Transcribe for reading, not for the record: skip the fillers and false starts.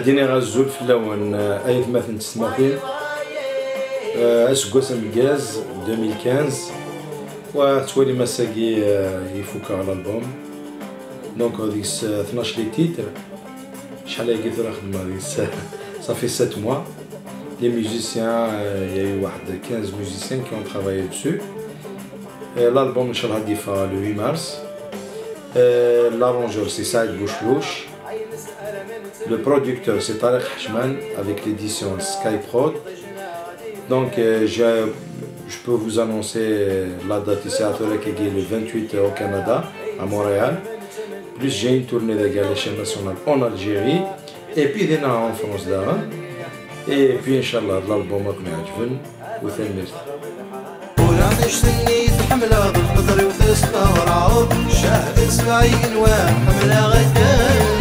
ديني غازول في اللون أي ثماثن تستماثين أسقوس مكاز 2015 وتولي مساقي يفوك على الألبوم دونك هذيك 12 لي تيتر شحال هاكي ثرا خدمة هذيك صافي 7 mois. Les musiciens, il y a eu 15 musiciens qui ont travaillé dessus. L'album Inch'Allah Difa le 8 mars. L'arrangeur c'est Saïd Bouchlouch. Le producteur c'est Tariq Hachman avec l'édition Skyprod. Donc je peux vous annoncer la date ici à Torekegi le 28 au Canada, à Montréal. Plus j'ai une tournée de la chaîne nationale en Algérie. Et puis d'ena en France là. Et puis Inch'Allah l'album ما يعجبن وثمرت. ولا نشتني حملة بالقدر وتستغرب شاهدت 70 وحملة غير